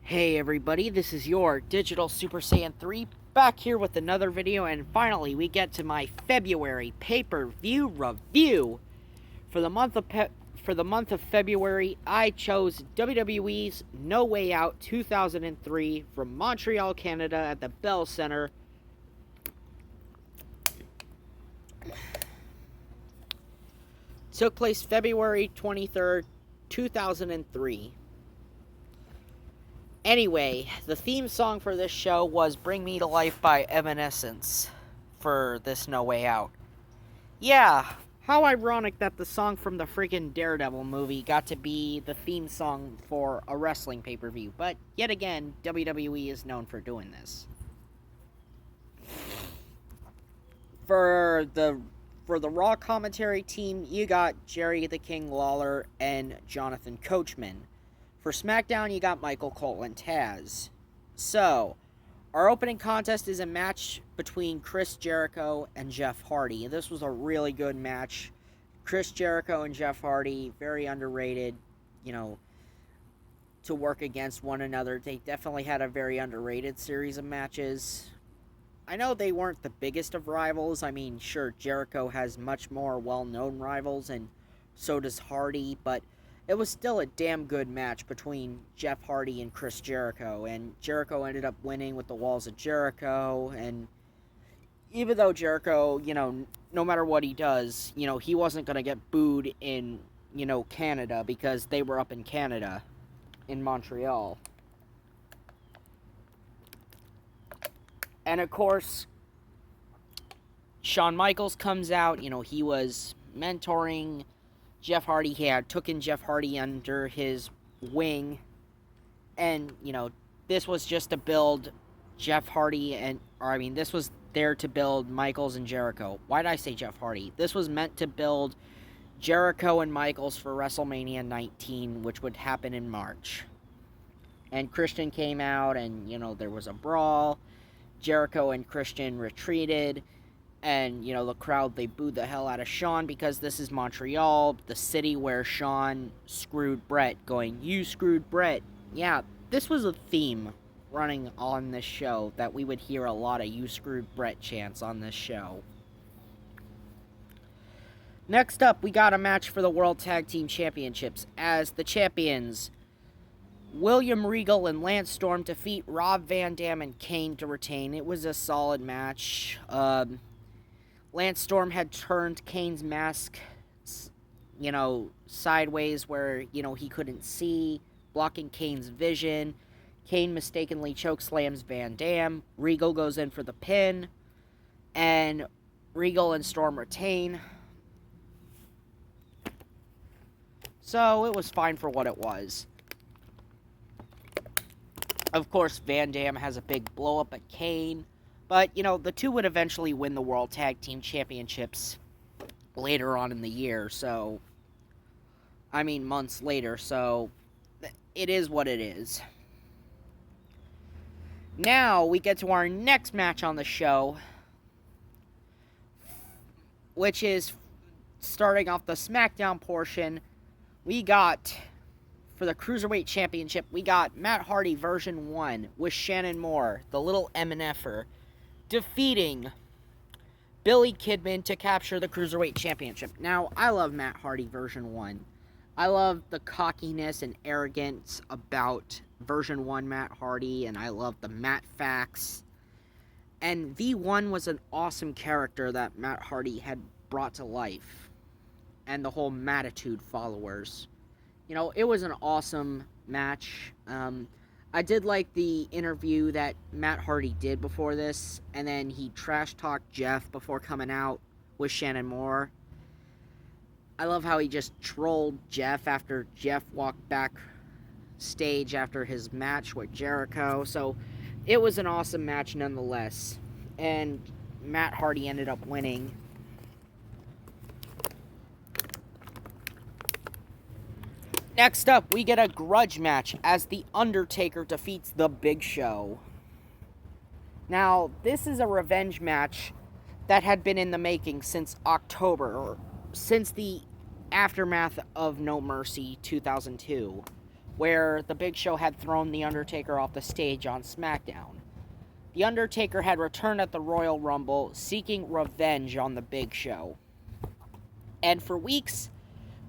Hey everybody, this is your Digital Super Saiyan 3 back here with another video, and finally we get to my February pay-per-view review. For the month of February, I chose WWE's No Way Out 2003 from Montreal, Canada at the Bell Center. Took place February 23rd, 2003. Anyway, the theme song for this show was Bring Me to Life by Evanescence for this No Way Out. Yeah, how ironic that the song from the freaking Daredevil movie got to be the theme song for a wrestling pay-per-view. But yet again, WWE is known for doing this. For the Raw commentary team, you got Jerry the King Lawler and Jonathan Coachman. For SmackDown, you got Michael Cole and Taz. So, our opening contest is a match between Chris Jericho and Jeff Hardy. This was a really good match. Chris Jericho and Jeff Hardy, very underrated, to work against one another. They definitely had a very underrated series of matches. I know they weren't the biggest of rivals. I mean, sure, Jericho has much more well-known rivals, and so does Hardy, but it was still a damn good match between Jeff Hardy and Chris Jericho, and Jericho ended up winning with the Walls of Jericho, and even though Jericho, no matter what he does, he wasn't going to get booed in, Canada, because they were up in Canada, in Montreal. And of course, Shawn Michaels comes out. He was mentoring Jeff Hardy. He had taken Jeff Hardy under his wing, and this was just to build Jeff Hardy, this was there to build Michaels and Jericho. Why did I say Jeff Hardy? This was meant to build Jericho and Michaels for WrestleMania 19, which would happen in March. And Christian came out, and there was a brawl. Jericho and Christian retreated. And, the crowd, they booed the hell out of Shawn because this is Montreal, the city where Shawn screwed Brett, going, "You screwed Brett." Yeah, this was a theme running on this show, that we would hear a lot of "You screwed Brett" chants on this show. Next up, we got a match for the World Tag Team Championships, as the champions, William Regal and Lance Storm, defeat Rob Van Dam and Kane to retain. It was a solid match. Lance Storm had turned Kane's mask, sideways where, he couldn't see, blocking Kane's vision. Kane mistakenly chokeslams Van Dam. Regal goes in for the pin, and Regal and Storm retain. So, it was fine for what it was. Of course, Van Dam has a big blow-up at Kane. But, the two would eventually win the World Tag Team Championships later on in the year, months later, so it is what it is. Now, we get to our next match on the show, which is, starting off the SmackDown portion, we got, for the Cruiserweight Championship, we got Matt Hardy version 1 with Shannon Moore, the little MNFer, defeating Billy Kidman to capture the Cruiserweight Championship. Now, I love Matt Hardy version 1. I love the cockiness and arrogance about version 1 Matt Hardy, and I love the Matt facts. And V1 was an awesome character that Matt Hardy had brought to life, and the whole Mattitude followers. It was an awesome match. I did like the interview that Matt Hardy did before this, and then he trash-talked Jeff before coming out with Shannon Moore. I love how he just trolled Jeff after Jeff walked backstage after his match with Jericho. So, it was an awesome match nonetheless. And Matt Hardy ended up winning. Next up, we get a grudge match as The Undertaker defeats The Big Show. Now, this is a revenge match that had been in the making since October, or since the aftermath of No Mercy 2002. where the Big Show had thrown The Undertaker off the stage on SmackDown. The Undertaker had returned at the Royal Rumble, seeking revenge on the Big Show. And for weeks,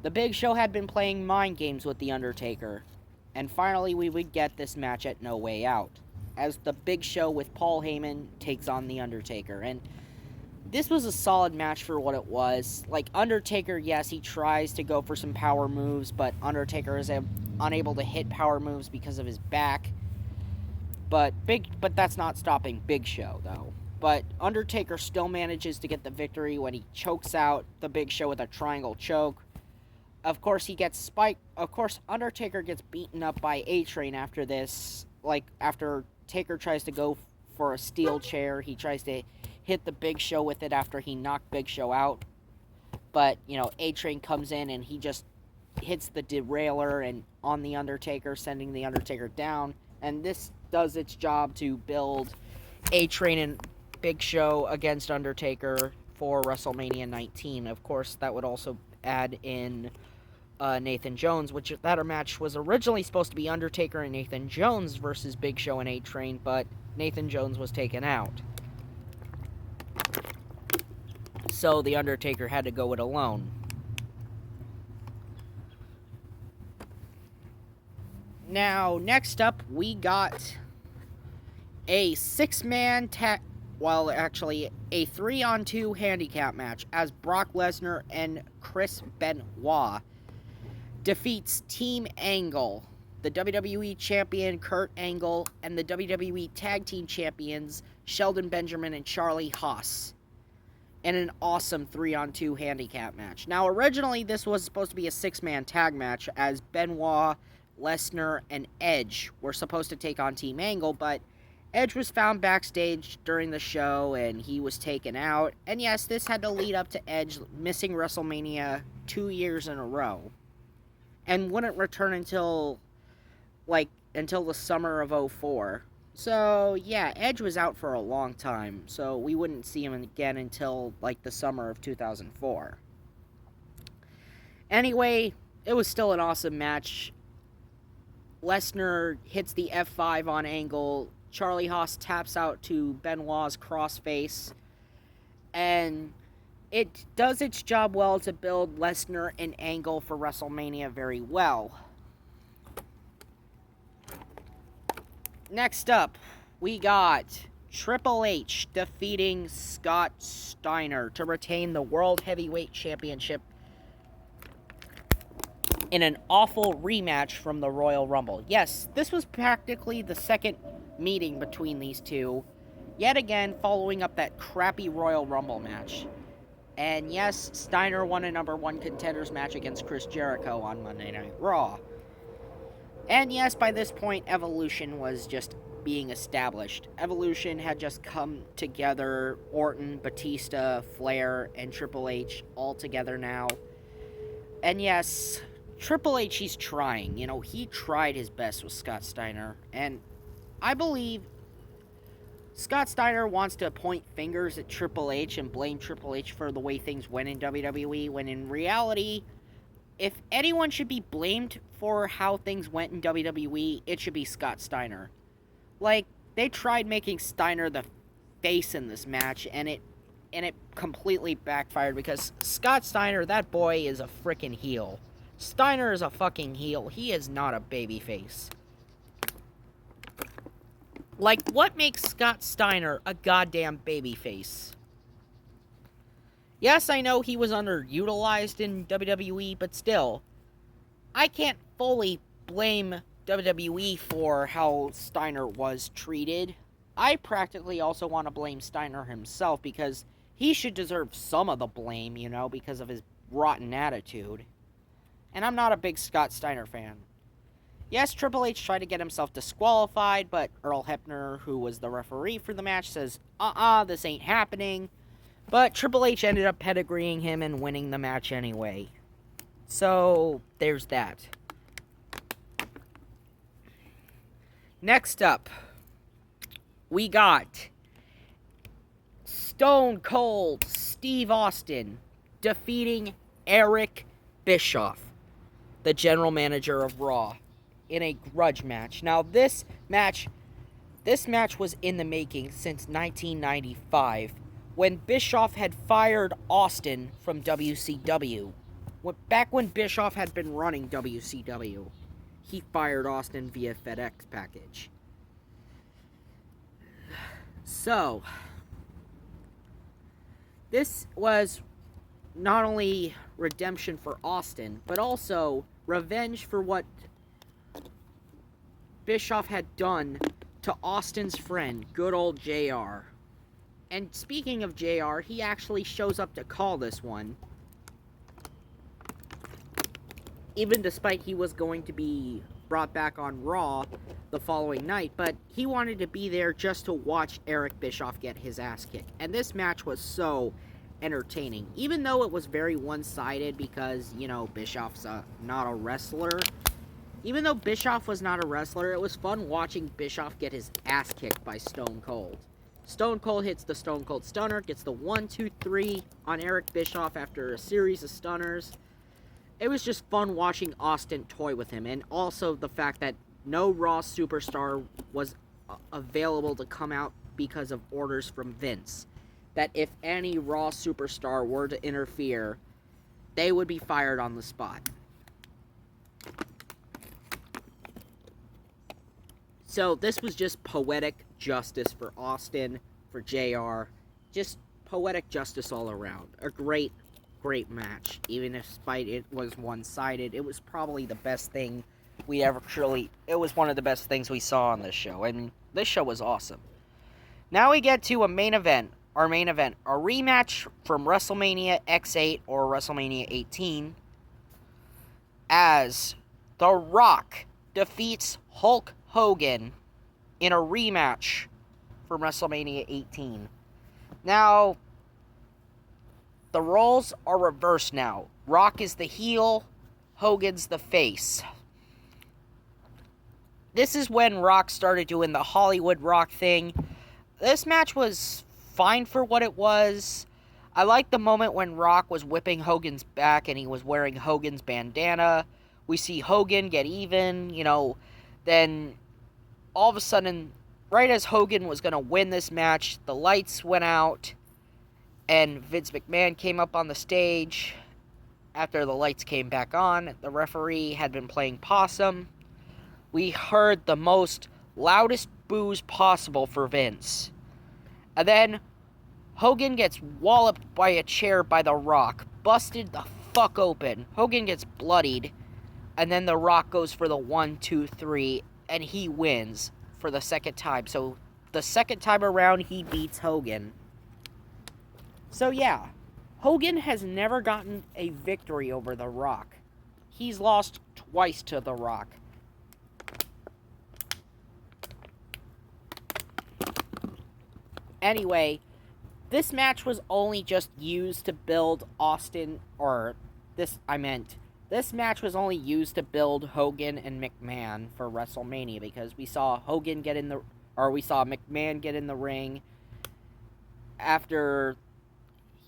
the Big Show had been playing mind games with The Undertaker. And finally, we would get this match at No Way Out, as the Big Show with Paul Heyman takes on The Undertaker. And this was a solid match for what it was. Like, Undertaker, yes, he tries to go for some power moves, but Undertaker is unable to hit power moves because of his back. But that's not stopping Big Show, though. But Undertaker still manages to get the victory when he chokes out the Big Show with a triangle choke. Of course, he gets spiked. Of course, Undertaker gets beaten up by A-Train after this. Like, after Taker tries to go for a steel chair, he tries to hit the Big Show with it after he knocked Big Show out. But, A-Train comes in and he just hits the derailleur and on the Undertaker, sending the Undertaker down. And this does its job to build A-Train and Big Show against Undertaker for WrestleMania 19. Of course, that would also add in Nathan Jones, which that match was originally supposed to be Undertaker and Nathan Jones versus Big Show and A-Train, but Nathan Jones was taken out. So the Undertaker had to go it alone. Now, next up, we got a 6-man a 3-on-2 handicap match as Brock Lesnar and Chris Benoit defeats Team Angle, the WWE Champion Kurt Angle, and the WWE Tag Team Champions Shelton Benjamin and Charlie Haas, in an awesome 3-on-2 handicap match. Now, originally, this was supposed to be a 6-man tag match, as Benoit, Lesnar, and Edge were supposed to take on Team Angle, but Edge was found backstage during the show, and he was taken out. And yes, this had to lead up to Edge missing WrestleMania 2 years in a row, and wouldn't return until the summer of 2004. So, yeah, Edge was out for a long time, so we wouldn't see him again until, the summer of 2004. Anyway, it was still an awesome match. Lesnar hits the F5 on Angle. Charlie Haas taps out to Benoit's crossface. And it does its job well to build Lesnar and Angle for WrestleMania very well. Next up, we got Triple H defeating Scott Steiner to retain the World Heavyweight Championship in an awful rematch from the Royal Rumble. Yes, this was practically the second meeting between these two, yet again following up that crappy Royal Rumble match. And yes, Steiner won a number 1 contenders match against Chris Jericho on Monday Night Raw. And yes, by this point, Evolution was just being established. Evolution had just come together. Orton, Batista, Flair, and Triple H all together now. And yes, Triple H, he's trying. He tried his best with Scott Steiner. And I believe Scott Steiner wants to point fingers at Triple H and blame Triple H for the way things went in WWE, when in reality, if anyone should be blamed for how things went in WWE, it should be Scott Steiner. They tried making Steiner the face in this match, and it completely backfired, because Scott Steiner, that boy, is a frickin' heel. Steiner is a fucking heel. He is not a babyface. What makes Scott Steiner a goddamn babyface? Yes, I know he was underutilized in WWE, but still, I can't fully blame WWE for how Steiner was treated. I practically also want to blame Steiner himself, because he should deserve some of the blame, because of his rotten attitude. And I'm not a big Scott Steiner fan. Yes, Triple H tried to get himself disqualified, but Earl Hebner, who was the referee for the match, says, this ain't happening. But Triple H ended up pedigreeing him and winning the match anyway. So, there's that. Next up, we got Stone Cold Steve Austin defeating Eric Bischoff, the general manager of Raw. in a grudge match. Now, this match was in the making since 1995, when Bischoff had fired Austin from WCW. Back when Bischoff had been running WCW, he fired Austin via FedEx package. So, this was not only redemption for Austin, but also revenge for what Bischoff had done to Austin's friend, good old JR. And speaking of JR, he actually shows up to call this one, even despite he was going to be brought back on Raw the following night, but he wanted to be there just to watch Eric Bischoff get his ass kicked. And this match was so entertaining, even though it was very one-sided because, you know, Bischoff's not a wrestler. Even though Bischoff was not a wrestler, it was fun watching Bischoff get his ass kicked by Stone Cold. Stone Cold hits the Stone Cold Stunner, gets the 1-2-3 on Eric Bischoff after a series of stunners. It was just fun watching Austin toy with him, and also the fact that no Raw superstar was available to come out because of orders from Vince. That if any Raw superstar were to interfere, they would be fired on the spot. So this was just poetic justice for Austin, for JR. Just poetic justice all around. A great match. Even despite it was one-sided, it was probably the best thing it was one of the best things we saw on this show. I mean, this show was awesome. Now we get to our main event, a rematch from WrestleMania X8 or WrestleMania 18, as The Rock defeats Hulk Hogan in a rematch from WrestleMania 18. Now, the roles are reversed now. Rock is the heel, Hogan's the face. This is when Rock started doing the Hollywood Rock thing. This match was fine for what it was. I liked the moment when Rock was whipping Hogan's back and he was wearing Hogan's bandana. We see Hogan get even, then all of a sudden, right as Hogan was going to win this match, the lights went out and Vince McMahon came up on the stage. After the lights came back on, the referee had been playing possum. We heard the most loudest boos possible for Vince. And then Hogan gets walloped by a chair by The Rock. Busted the fuck open. Hogan gets bloodied. And then The Rock goes for the 1-2-3. And he wins for the second time. So the second time around, he beats Hogan. So yeah, Hogan has never gotten a victory over The Rock. He's lost twice to The Rock. Anyway, this match was only just used to build this match was only used to build Hogan and McMahon for WrestleMania, because we saw McMahon get in the ring after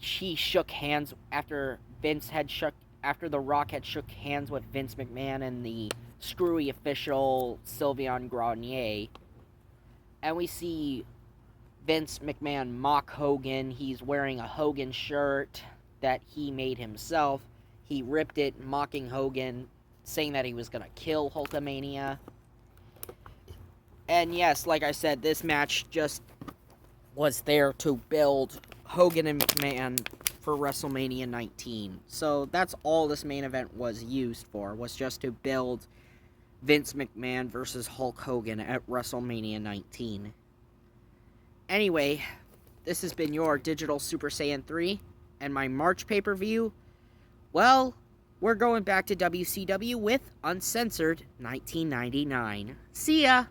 The Rock had shook hands with Vince McMahon and the screwy official Sylvain Grenier. And we see Vince McMahon mock Hogan. He's wearing a Hogan shirt that he made himself. He ripped it, mocking Hogan, saying that he was going to kill Hulkamania. And yes, like I said, this match just was there to build Hogan and McMahon for WrestleMania 19. So that's all this main event was used for, was just to build Vince McMahon versus Hulk Hogan at WrestleMania 19. Anyway, this has been your Digital Super Saiyan 3 and my March pay-per-view. Well, we're going back to WCW with Uncensored 1999. See ya!